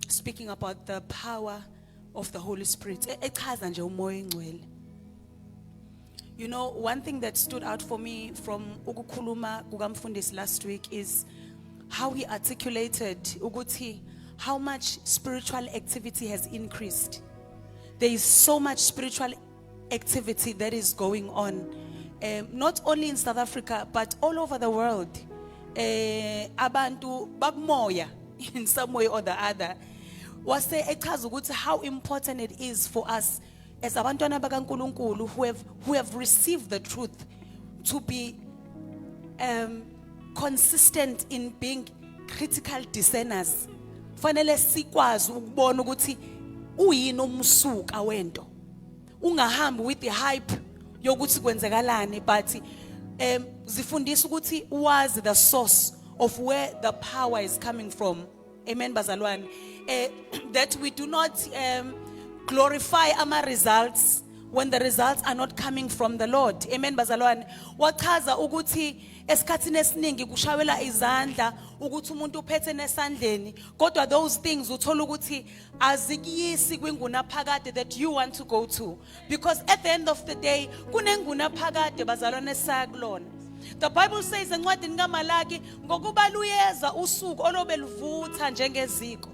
speaking about the power of the Holy Spirit. Echaza nje umoya oyingcwele. You know, one thing that stood out for me from ukukhuluma kukamfundisi last week is how he articulated ukuthi how much spiritual activity has increased. There is so much spiritual activity that is going on, not only in South Africa but all over the world. Abantu bakumoya in some way or the other. Wase echaza ukuthi how important it is for us as abantwana bakaNkulunkulu who have received the truth to be consistent in being critical discerners. Fanele sikwazi ukubona ukuthi uyini umsuka wento. Ungahambi with the hype yokuthi kwenzekalani, but zifundisa ukuthi wazi the source of where the power is coming from. Amen bazalwane. That we do not glorify our results when the results are not coming from the Lord. Amen bazalwane. Wachaza ukuthi esikhathini esiningi kushawela izandla ukuthi umuntu uphethe nesandleni, kodwa those things uthola ukuthi azikuyisi kwingunaphakade that you want to go to, because at the end of the day kunengunaphakade bazalwane sakulona. The Bible says encwadini kaMalaki ngokuba luyeza usuku olobeluvutha njengeziko.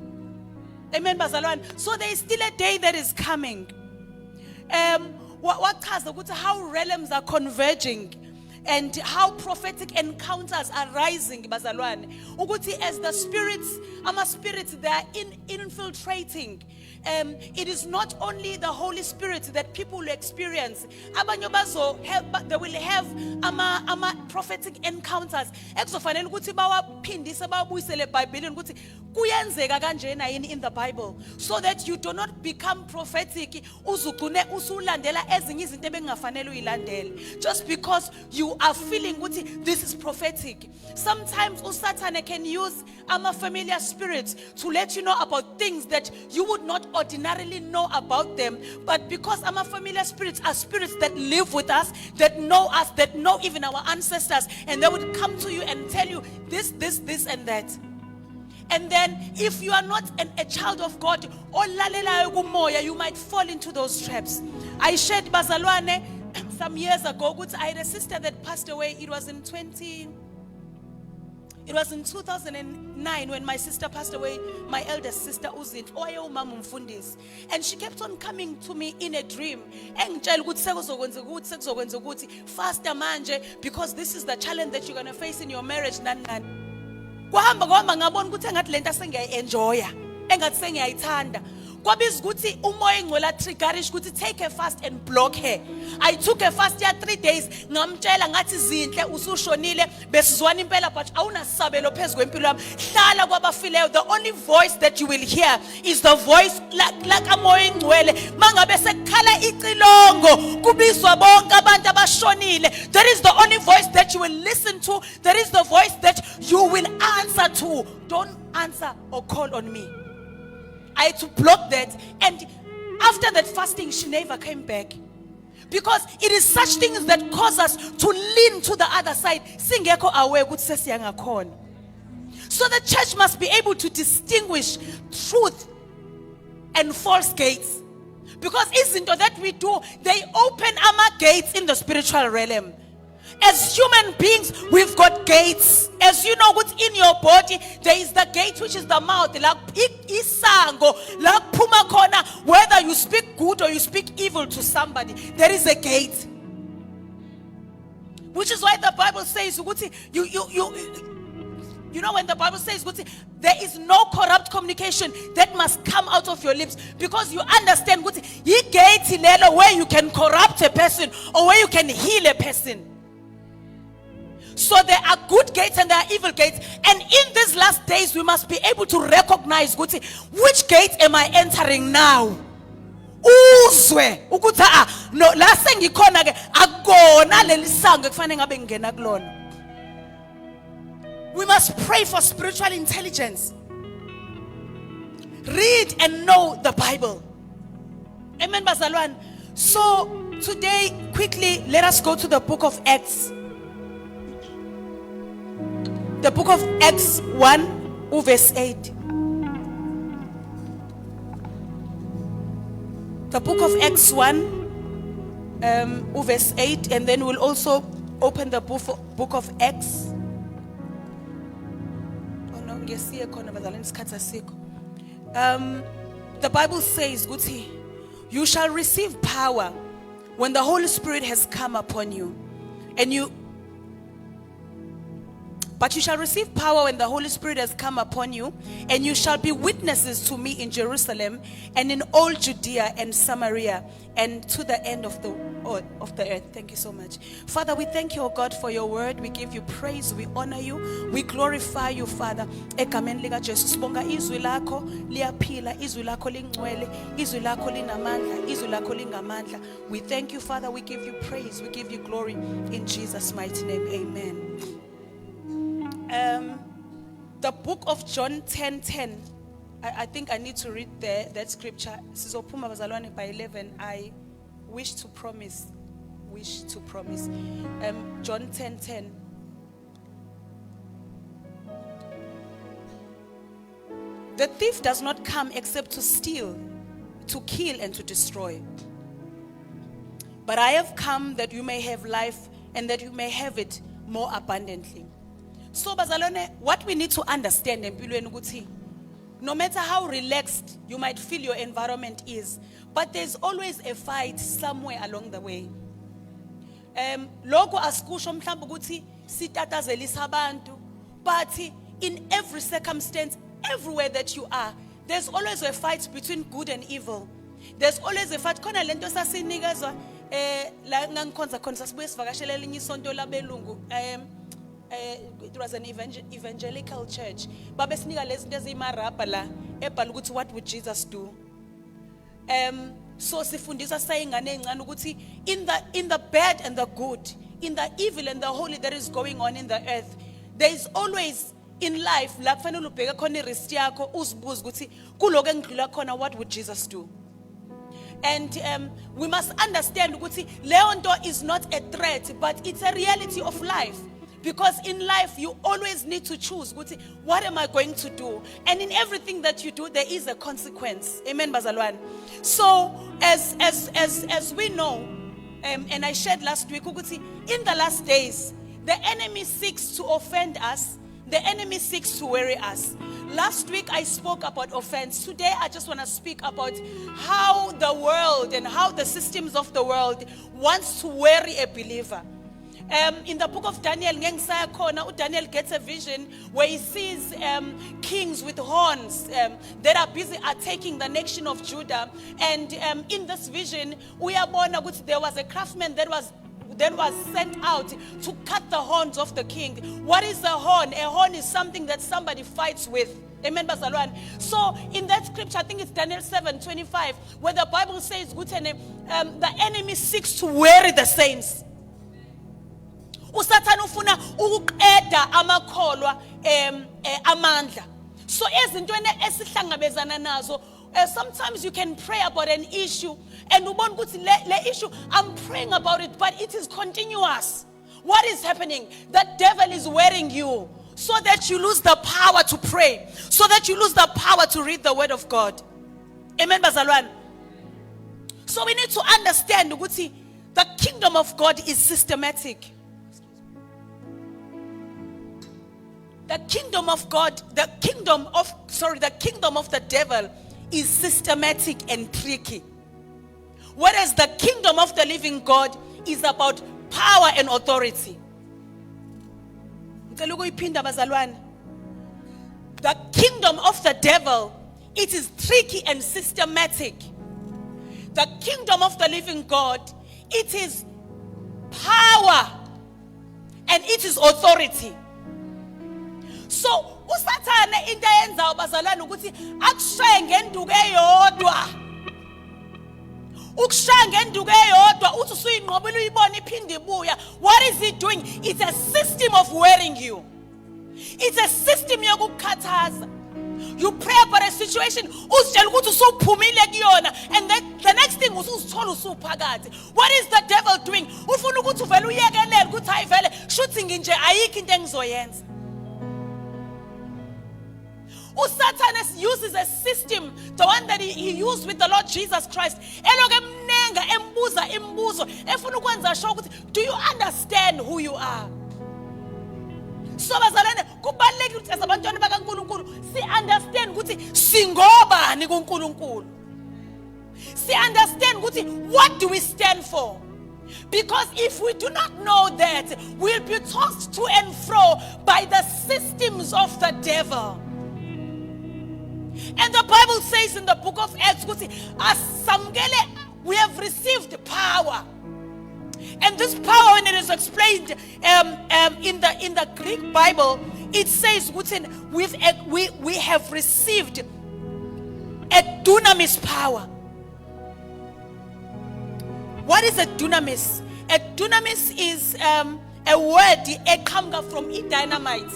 Amen bazalwane. So there is still a day that is coming. Wachaza ukuthi how realms are converging and how prophetic encounters are rising bazalwane. Ukuthi as the spirits, our spirits, they are infiltrating. It is not only the Holy Spirit that people will experience. Abanye they will have ama prophetic encounters. Ekuzofanele ukuthi bawaphindise bawabuyisele eBhayibhelini ukuthi kuyenzeka kanjena yini in the Bible, so that you do not become prophetic uzugcine usulandela ezinye izinto ebengafanele uyilandele just because you are feeling ukuthi this is prophetic. Sometimes uSatan can use our familiar spirits to let you know about things that you would not ordinarily know about them, but because our familiar spirits are spirits that live with us, that know even our ancestors, and they would come to you and tell you this and that. And then if you are not a child of God, you might fall into those traps. I shared bazalwane some years ago, I had a sister that passed away. It was in 2009 when my sister passed away, my eldest sister Uzit, and she kept on coming to me in a dream. Faster manje, because this is the challenge that you're going to face in your marriage. Kuhamba ngabona ukuthi engathi lento sengiyayenjoya, engathi sengiyayithanda. Kwabiza ukuthi umoya engcola triggerish ukuthi take a fast and block her. I took a fast ya 3 days, ngamtshela ngathi zinhle usushonile besizwana impela but awunasabelo phezulu kwempilo yami. Hlala kwabafileyo. The only voice that you will hear is the voice like amoya engcwele. Mangabe sekukhala icilongo kubizwa bonke abantu abashonile. That is the only voice that you will listen to. That is the voice that you will answer to. Don't answer or call on me. I had to block that, and after that fasting she never came back, because it is such things that cause us to lean to the other side. Singeko aware ukuthi sesiyangakhona. So the church must be able to distinguish truth and false gates, because izinto that we do, they open our gates in the spiritual realm. As human beings, we've got gates. As you know, what's in your body, there is the gate which is the mouth. Whether you speak good or you speak evil to somebody, there is a gate. Which is why the Bible says, you know when the Bible says there is no corrupt communication that must come out of your lips, because you understand where you can corrupt a person or where you can heal a person. So there are good gates and there are evil gates. And in these last days, we must be able to recognize which gate am I entering now? Uzwe ukuthi no la sengikhona ke akona lelisango ekufanele ngabe ngena kulona. We must pray for spiritual intelligence. Read and know the Bible. Amen bazalwane. So today, quickly, let us go to the book of Acts. The book of Acts 1 verse 8. the book of Acts 1, verse 8, and then we'll also open the book of Acts. The Bible says, Guti, you shall receive power when the Holy Spirit has come upon you. But you shall receive power when the Holy Spirit has come upon you, and you shall be witnesses to me in Jerusalem and in all Judea and Samaria and to the end of the earth. Thank you so much. Father, we thank you, O God, for your word. We give you praise. We honor you. We glorify you, Father. Egameni lika Jesu sibonga izwi lakho liyaphila, izwi lakho lingcwele, izwi lakho linamandla, izwi lakho lingamandla. We thank you, Father. We give you praise. We give you glory in Jesus' mighty name. Amen. The book of John 10:10. I think I need to read that scripture. Sizophuma bazalwane by 11. I wish to promise. John 10:10. The thief does not come except to steal, to kill, and to destroy. But I have come that you may have life and that you may have it more abundantly. So bazalwane, what we need to understand empilweni ukuthi no matter how relaxed you might feel your environment is, but there's always a fight somewhere along the way. Lokho asikusho mhlawumbe ukuthi sitatazelisa abantu, but in every circumstance, everywhere that you are, there's always a fight between good and evil. There's always a fight. Khona lento sasinikezwa la ngangikhonza khona sasibuye sivakashele elinye isonto labelungu. It was an evangelical church. Babesinika lezi zinto ezimarabha la ebhala ukuthi what would Jesus do? So sifundisa sayingane encane ukuthi in the bad and the good, in the evil and the holy that is going on in the earth, there is always in life la kufanele ubheke khona irisk yakho uzibuze ukuthi kuloko engidlula khona what would Jesus do? And we must understand ukuthi leyo nto is not a threat, but it's a reality of life. Because in life, you always need to choose, what am I going to do? And in everything that you do, there is a consequence. Amen, Bazalwan. So, as we know, and I shared last week, in the last days, the enemy seeks to offend us. The enemy seeks to worry us. Last week, I spoke about offense. Today, I just want to speak about how the world and how the systems of the world wants to worry a believer. In the book of Daniel, Daniel gets a vision where he sees kings with horns that are busy attacking the nation of Judah. And in this vision, there was a craftsman that was sent out to cut the horns of the king. What is a horn? A horn is something that somebody fights with. Amen, Bazalwan. So in that scripture, I think it's Daniel 7:25, where the Bible says, the enemy seeks to weary the saints. Usathana ufuna ukuqeda amakholwa amandla. So ezintweni esihlangabezana nazo, sometimes you can pray about an issue and ubona ukuthi le issue I'm praying about it, but it is continuous. What is happening? The devil is wearing you so that you lose the power to pray, so that you lose the power to read the word of God. Amen, Bazalwan. So we need to understand ukuthi the kingdom of God is systematic. The kingdom of God, the kingdom of the devil is systematic and tricky. Whereas the kingdom of the living God is about power and authority. The kingdom of the devil, it is tricky and systematic. The kingdom of the living God, it is power and it is authority. So, usathane into yenza ubazalwane ukuthi akushaye ngenduku eyodwa. Ukushaya ngenduku eyodwa uthi usuyinqobile uyibona iphinde ibuya. What is he doing? It's a system of wearing you. It's a system yokukhathaza. You pray about a situation, uzitshela ukuthi usuphumile kuyona, and then the next thing usuzithola usuphakathi. What is the devil doing? Ufuna ukuthi uvele uyekelele ukuthi hayi vele shooting nje ayikho into engizoyenza. Satan uses a system, the one that he used with the Lord Jesus Christ. Do you understand who you are? So bazalwane kubalulekile ukuthi asabantwana bakaNkulunkulu si understand ukuthi singobani kuNkulunkulu. Si understand ukuthi what do we stand for? Because if we do not know that, we'll be tossed to and fro by the systems of the devil. And the Bible says in the book of Acts, we have received power. And this power, when it is explained in the Greek Bible, it says we have received a dunamis power. What is a dunamis? A dunamis is a word that comes from dynamite.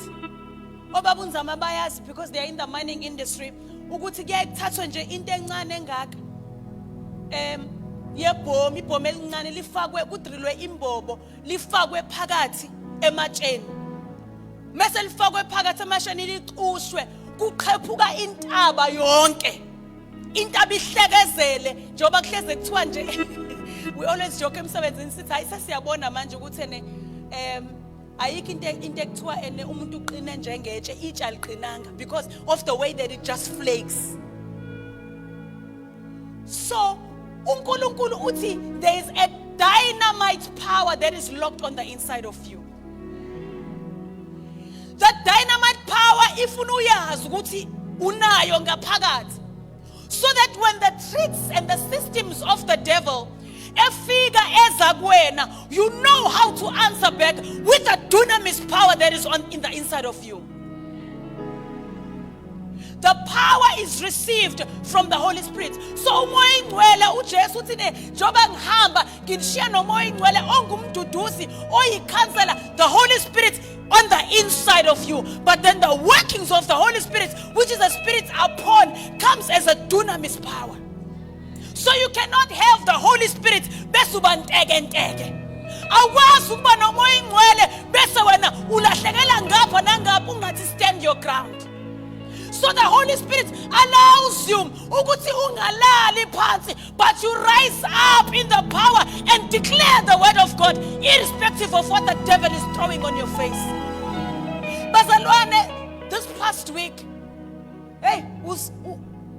Obabunzama bayas, because they are in the mining industry. Ukuthi kuyathathwa nje into encane engaka. Yebhomi ibhomi elincane lifakwe kudrilwe imbobo lifakwe phakathi ematsheni. Mase lifakwe phakathi emasheni licushwe kuqhephuka intaba yonke. Intaba ihlekezele njengoba kuhleze kuthiwa nje we always joke emsebenzini sithi hayi sesiyabona manje ukuthi ayikho into ekuthiwa umuntu uqine njengetshe itsha liqinanga because of the way that it just flakes. So uNkulunkulu uthi there is a dynamite power that is locked on the inside of you. That dynamite power ifuna uyazi ukuthi unayo ngaphakathi, so that when the tricks and the systems of the devil efika eza kuwena, you know how to answer back with the dunamis power that is in the inside of you. The power is received from the Holy Spirit. So umoya ingcwele uJesu uthi njoba ngihamba ngishiya nomoya ingcwele ongumduduzi oyikhansela, the Holy Spirit on the inside of you. But then the workings of the Holy Spirit, which is the Spirit upon, comes as a dunamis power. So you cannot have the Holy Spirit besuba nteke. Awazi ukuba nomoya ingcwele bese wena ulahlekela ngapha nangapha ungathi stand your ground. So the Holy Spirit allows you ukuthi ungalali phansi, but you rise up in the power and declare the word of God irrespective of what the devil is throwing on your face. Bazalwane, this past week,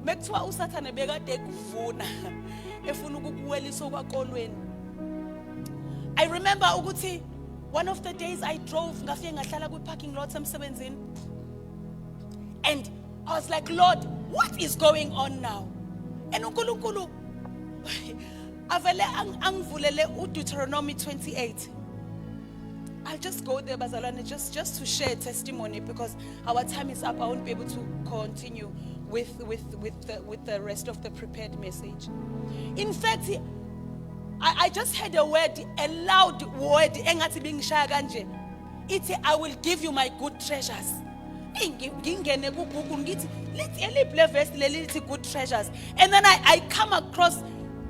mekuthiwa uSathane bekade kuvuna efuna ukukuwelisa kwakolweni. I remember ukuthi one of the days I drove ngafike ngahlala kwi-parking lot emsebenzini, and I was like, Lord, what is going on now? And uNkulunkulu avele angivulele uDeuteronomy 28. I'll just go there, bazalwane, just to share testimony, because our time is up. I won't be able to continue with the rest of the prepared message. In fact, I just heard a word, a loud word, engathi bingishaya kanje. Ithi, I will give you my good treasures. Ngingene ku Google ngithi let's verse lelithi good treasures, and then I come across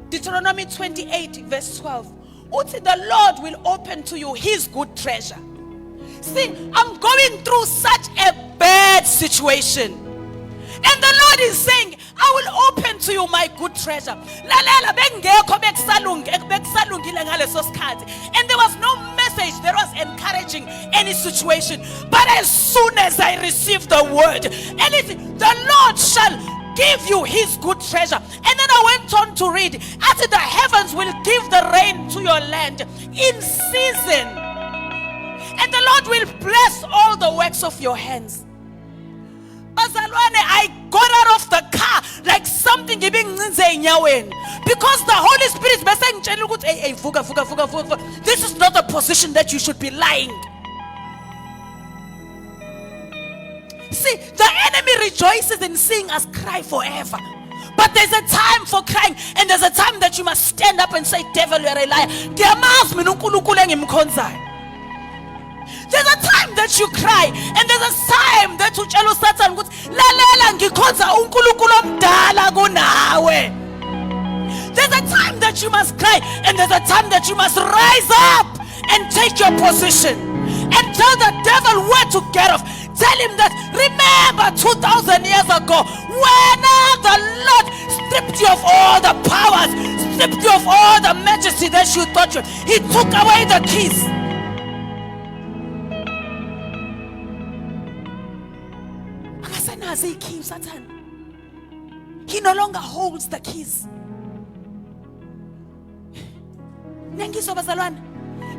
Deuteronomy 28 verse 12. Uthi, the Lord will open to you his good treasure. See, I'm going through such a bad situation, and the Lord is saying, I will open to you my good treasure. Lalela bengekho bekusalungile ngaleso sikhathi, and there was no message that was encouraging any situation. But as soon as I received the word, anything, the Lord shall give you his good treasure. And then I went on to read, after the heavens will give the rain to your land in season, and the Lord will bless all the works of your hands. Bazalwane, I got out of the car like something giving nyaweni, because the Holy Spirit messaging ukuthi hey vuka. This is not a position that you should be lying. See, the enemy rejoices in seeing us cry forever. But there's a time for crying, and there's a time that you must stand up and say, devil, you're a liar. There's a time that you cry, and there's a time that you tell Satan, lalela ngikhonza uNkulunkulu omdala kunawe. There's a time that you must cry, and there's a time that you must rise up and take your position and tell the devil where to get off. Tell him that, remember 2,000 years ago, when the Lord stripped you of all the powers, stripped you of all the majesty that you thought you, he took away the keys. He keeps Satan. He no longer holds the keys.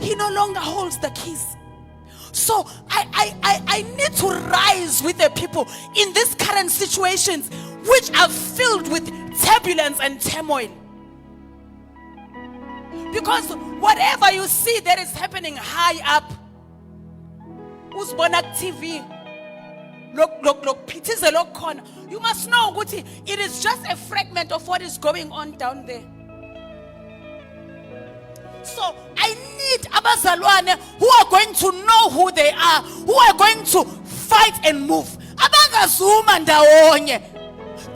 He no longer holds the keys. So I need to rise with the people in these current situations which are filled with turbulence and turmoil. Because whatever you see that is happening high up, Uzbonak TV, look, you must know it is just a fragment of what is going on down there. So I need abazalwane who are going to know who they are, who are going to fight and move. Abangazuma ndawonye.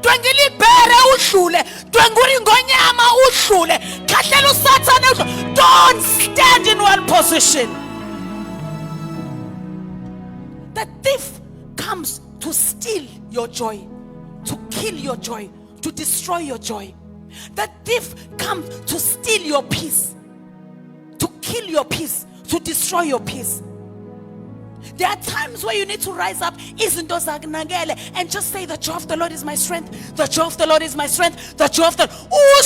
Twengilibere udlule, twenguri ngonyama udlule. Khahlela uSathane udlule. Don't stand in one position. The thief comes to steal your joy, to kill your joy, to destroy your joy. The thief comes to steal your peace, to kill your peace, to destroy your peace. There are times where you need to rise up and just say, the joy of the Lord is my strength. The joy of the Lord is my strength. The joy of the Lord.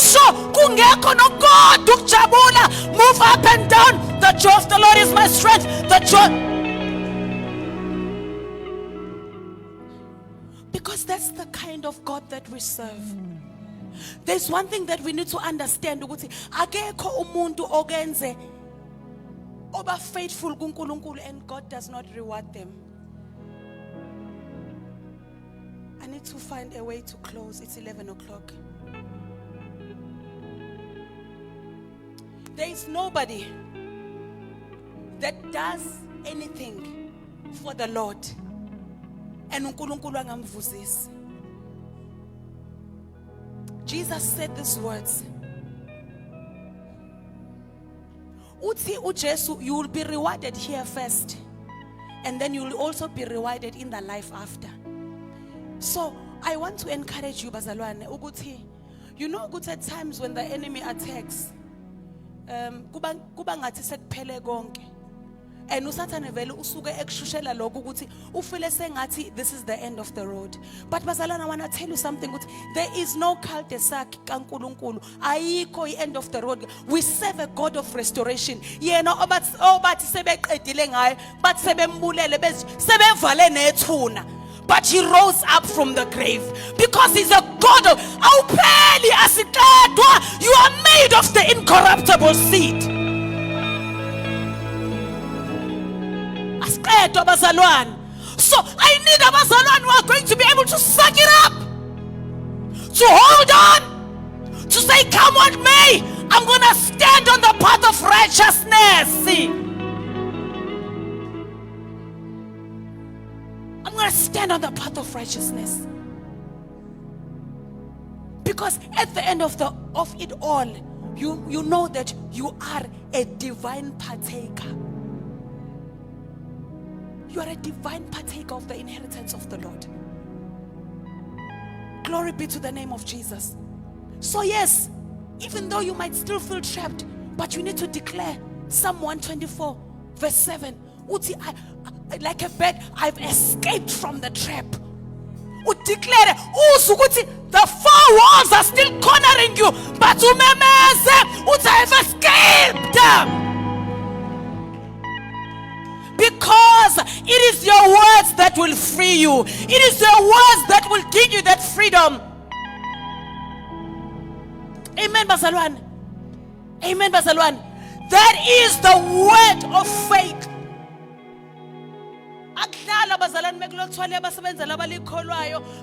Move up and down. The joy of the Lord is my strength. The joy. Because that's the kind of God that we serve. There's one thing that we need to understand. Akekho umuntu ogenze oba faithful kuNkulunkulu and God does not reward them. I need to find a way to close. It's 11 o'clock. There is nobody that does anything for the Lord and uNkulunkulu angamvuzisi. Jesus said these words. Uthi uJesu, you will be rewarded here first, and then you will also be rewarded in the life after. So I want to encourage you, bazalwane, ukuthi, you know, good at times when the enemy attacks, kuba ngathi sekuphele konke. And uSathane vele usuke ekushushela lokho ukuthi ufile sengathi this is the end of the road. But bazalwana, I want to tell you something, there is no cul-de-sac kaNkulunkulu. Ayikho i-end of the road. We serve a God of restoration. Yena obathi sebeqedile ngayo, bathi sebembulele sebevale nethuna. But he rose up from the grave because he's a God of awupheli asiqedwa. You are made of the incorruptible seed. So I need abazalwane who are going to be able to suck it up, to hold on, to say, come what may, I'm going to stand on the path of righteousness. I'm going to stand on the path of righteousness. Because at the end of it all, you know that you are a divine partaker. You are a divine partaker of the inheritance of the Lord. Glory be to the name of Jesus. So yes, even though you might still feel trapped, but you need to declare Psalm 124 verse 7. Like a bird, I've escaped from the trap. Declare, the four walls are still cornering you, but I've escaped. Because it is your words that will free you. It is your words that will give you that freedom. Amen, bazalwane. Amen, bazalwane. That is the word of faith.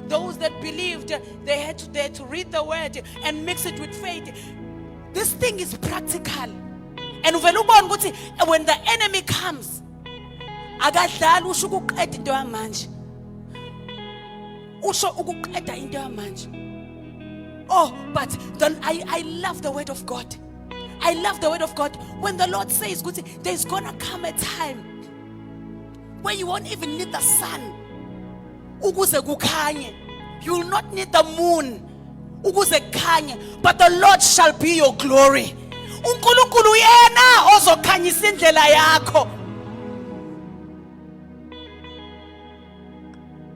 Those that believed, they had to read the word and mix it with faith. This thing is practical. And when the enemy comes, akadlali usho ukuqeda into yamanje. Usho ukuqeda into yamanje. Oh, but I love the word of God. I love the word of God. When the Lord says, there's gonna come a time where you won't even need the sun ukuze kukhanye. You will not need the moon ukuze kukhanye, but the Lord shall be your glory. uNkulunkulu yena ozokhanyisa indlela yakho.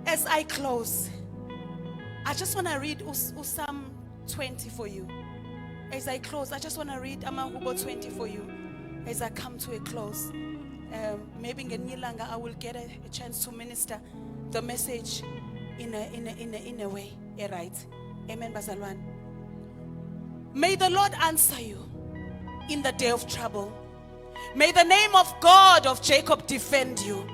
As I close, I just want to read Psalm 20 for you. As I close, I just want to read Amangubo 20 for you. As I come to a close, maybe ngenyilanga I will get a chance to minister the message in a way. Right? Amen, Bazalwan. May the Lord answer you in the day of trouble. May the name of God of Jacob defend you.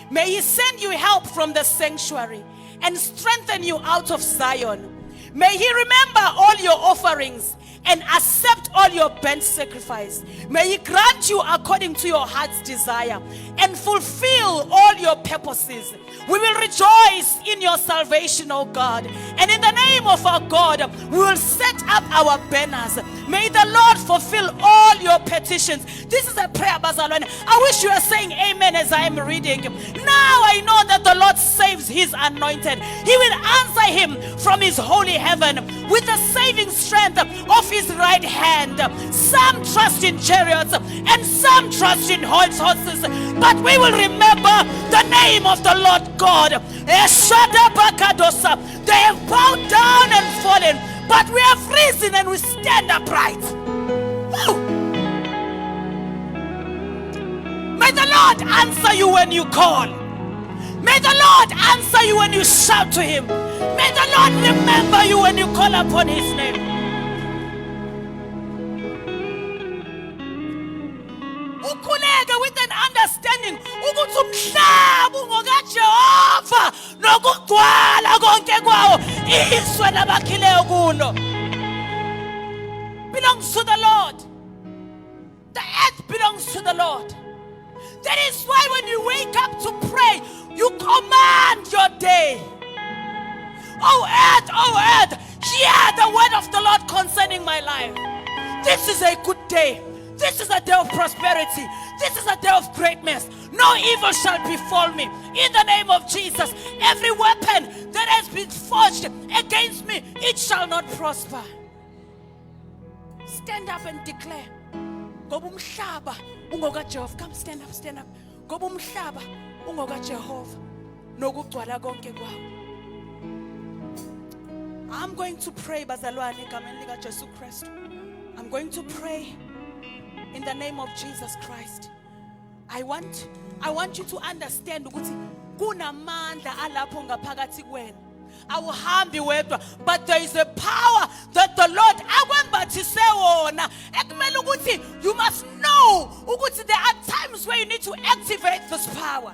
May He send you help from the sanctuary and strengthen you out of Zion. May He remember all your offerings and accept all your burnt sacrifice. May He grant you according to your heart's desire and fulfill all your purposes. We will rejoice in your salvation, O God. And in the name of our God, we will set up our banners. May the Lord fulfill all your petitions. This is a prayer, Bazalwane. I wish you were saying amen as I am reading. Now I know that the Lord saves His anointed. He will answer him from His holy heaven with the saving strength of His right hand. Some trust in chariots and some trust in horses, but we will remember the name of the Lord God. They have bowed down and fallen, but we have risen and we stand upright. Woo! May the Lord answer you when you call. May the Lord answer you when you shout to Him. May the Lord remember you when you call upon His name. Ukhuleke with an understanding ukuthi umhlaba ungokaJehova nokugcwala konke kwawo izwe labakhileyo kuno belongs to the Lord. The earth belongs to the Lord. That is why when you wake up to pray, you command your day. Oh earth, hear the word of the Lord concerning my life. This is a good day. This is a day of prosperity. This is a day of greatness. No evil shall befall me. In the name of Jesus, every weapon that has been forged against me, it shall not prosper. Stand up and declare. Ngoba umhlaba ungokaJehova. Come, stand up, stand up. Ngoba umhlaba ungokaJehova nokugcwala konke kwawo. I'm going to pray, Bazalwane, egameni likaJesu Kristu. I'm going to pray in the name of Jesus Christ. I want you to understand ukuthi kunamandla alapho ngaphakathi kwena. Awuhambi wedwa, but there is a power that the Lord akwembathise wona. Ekumele ukuthi you must know ukuthi there are times where you need to activate this power.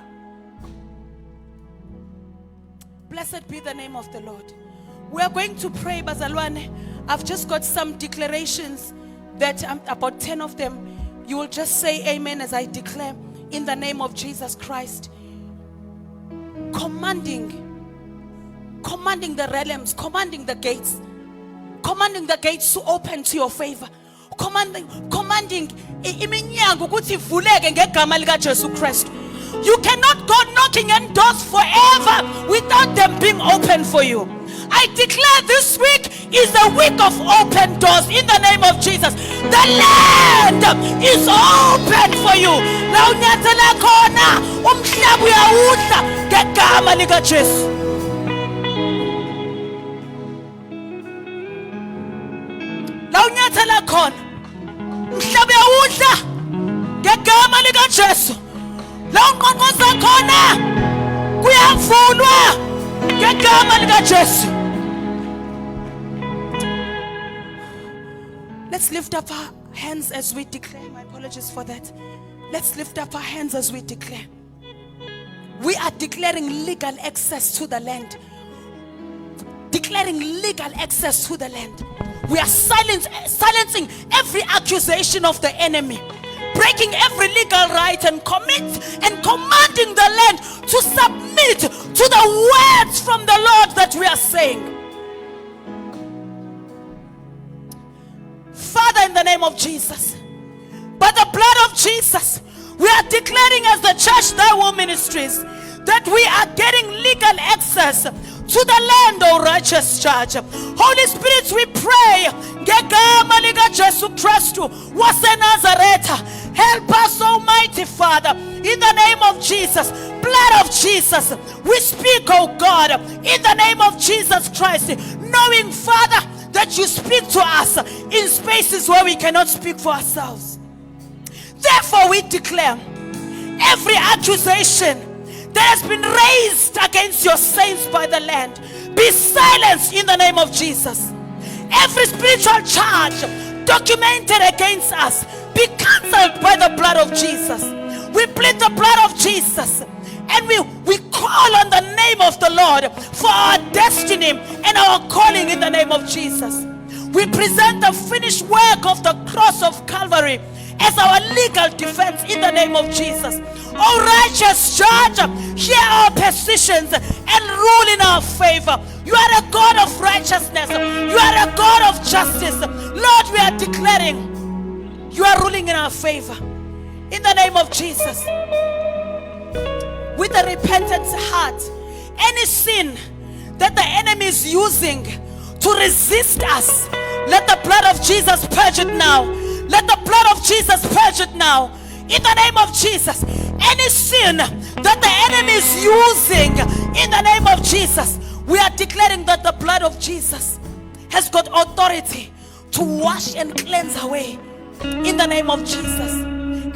Blessed be the name of the Lord. We are going to pray, Bazalwane. I've just got some declarations that about 10 of them. You will just say amen as I declare in the name of Jesus Christ. Commanding the realms, commanding the gates to open to your favor. Commanding iminyango ukuthi ivuleke ngegama lika Jesu Christ. You cannot go knocking on doors forever without them being open for you. I declare this week is a week of open doors in the name of Jesus. The land is open for you. La unyathela khona umhlaba uyawudla ngegama lika Jesu. La unyathela khona umhlaba uyawudla ngegama lika Jesu. La unqonqoza khona kuyavulwa ngegama lika Jesu. Let's lift up our hands as we declare. My apologies for that. Let's lift up our hands as we declare. We are declaring legal access to the land. Declaring legal access to the land. We are silencing every accusation of the enemy. Breaking every legal right and commanding the land to submit to the words from the Lord that we are saying. Father, in the name of Jesus, by the blood of Jesus, we are declaring as the church, Thy Will Ministries, that we are getting legal legal access to the land, O righteous judge. Holy Spirit, we pray, ngegama lika Jesu Kristu waseNazaretha, help us, Almighty Father, in the name of Jesus. Blood of Jesus, we speak, oh God, in the name of Jesus Christ, knowing, Father, that you speak to us in spaces where we cannot speak for ourselves. Therefore, we declare every accusation that has been raised against your saints by the land be silenced in the name of Jesus. Every spiritual charge documented against us be cancelled by the blood of Jesus. We plead the blood of Jesus, and we call on the name of the Lord for our destiny and our calling in the name of Jesus. We present the finished work of the cross of Calvary as our legal defense in the name of Jesus. O righteous judge, hear our petitions and rule in our favor. You are a God of righteousness. You are a God of justice. Lord, we are declaring you are ruling in our favor in the name of Jesus. With a repentant heart, any sin that the enemy is using to resist us, let the blood of Jesus purge it now. Let the blood of Jesus purge it now. In the name of Jesus, any sin that the enemy is using, in the name of Jesus, we are declaring that the blood of Jesus has got authority to wash and cleanse away. In the name of Jesus,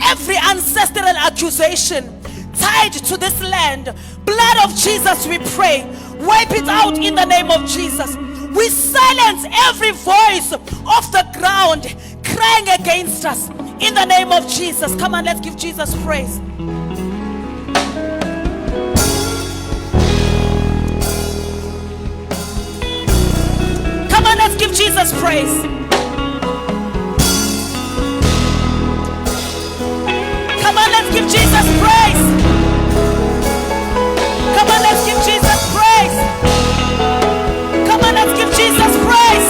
every ancestral accusation tied to this land, blood of Jesus, we pray, wipe it out in the name of Jesus. We silence every voice of the ground crying against us in the name of Jesus. Come on, let's give Jesus praise. Come on, let's give Jesus praise. Come on, let's give Jesus praise. Come on, let's give Jesus praise. Come on, let's give Jesus praise.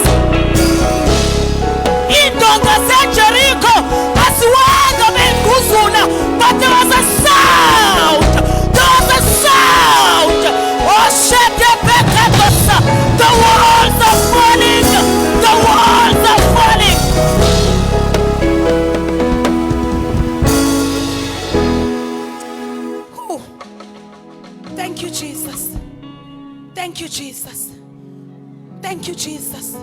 Indonga Jericho, asiwanga benguzuna, but there was a sound. There was a sound. Oh, shete bekatosa. The walls are falling. The walls are falling. Ooh. Thank you, Jesus. Thank you, Jesus. Thank you, Jesus.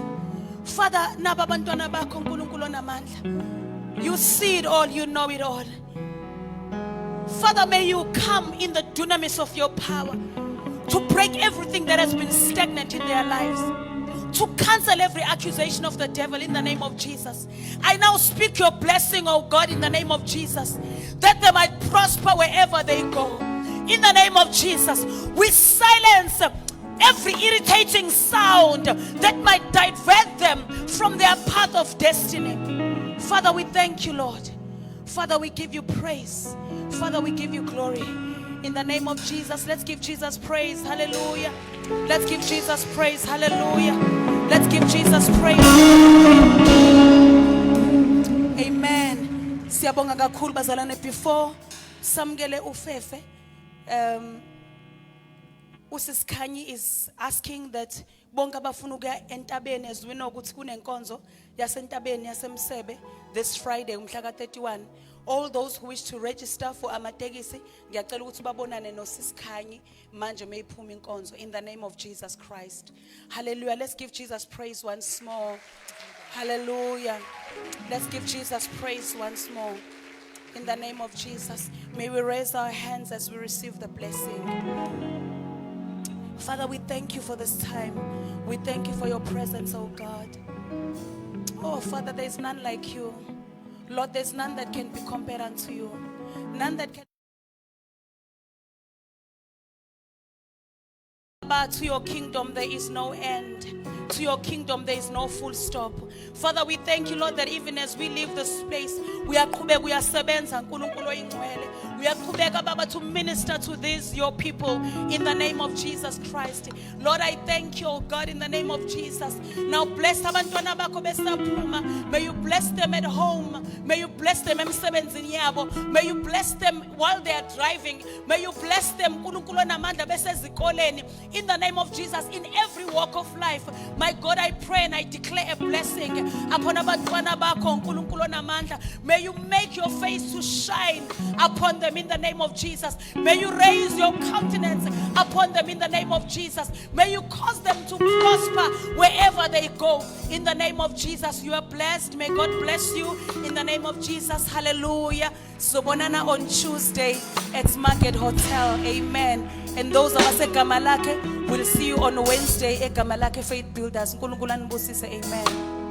Father, naba bantwana bakho uNkulunkulu onamandla. You see it all, you know it all. Father, may you come in the dunamis of your power to break everything that has been stagnant in their lives, to cancel every accusation of the devil in the name of Jesus. I now speak your blessing, oh God, in the name of Jesus, that they might prosper wherever they go. In the name of Jesus, we silence every irritating sound that might divert them from their path of destiny. Father, we thank you, Lord. Father, we give you praise. Father, we give you glory. In the name of Jesus, let's give Jesus praise. Hallelujah. Let's give Jesus praise. Hallelujah. Let's give Jesus praise. Amen. Siyabonga kakhulu bazalwane. Before samukele uFefe, uSisikhanyi is asking that bonke abafuna ukuya entabeni, as we know ukuthi kunenkonzo yasentabeni yaseMsebe this Friday umhla ka-31. All those who wish to register for amatekisi, ngiyacela ukuthi babonane noSisikhanyi manje mayiphuma inkonzo in the name of Jesus Christ. Hallelujah. Let's give Jesus praise once more. Hallelujah. Let's give Jesus praise once more. In the name of Jesus, may we raise our hands as we receive the blessing. Father, we thank you for this time. We thank you for your presence, oh God. Oh, Father, there's none like you. Lord, there's none that can be compared unto you. None that can. But to your kingdom there is no end. To your kingdom there is no full stop. Father, we thank you, Lord, that even as we leave this place, Uyaqhubeka uyasebenza nkulunkulu oyingcwele. Uyaqhubeka Baba to minister to these your people in the name of Jesus Christ. Lord, I thank you, oh God, in the name of Jesus. Now bless abantwana bakho besaphuma. May you bless them at home. May you bless them emsebenzini yabo. May you bless them while they are driving. May you bless them nkulunkulu onamandla besezikoleni in the name of Jesus in every walk of life. My God, I pray and I declare a blessing upon abantwana bakho nkulunkulu onamandla. May you make your face to shine upon them in the name of Jesus. May you raise your countenance upon them in the name of Jesus. May you cause them to prosper wherever they go in the name of Jesus. You are blessed. May God bless you in the name of Jesus. Hallelujah. So bonana on Tuesday at Market Hotel. Amen. And those of us at Gamalake will see you on Wednesday at Gamalake Faith Builders. Nkulunkulu anibusise. Amen.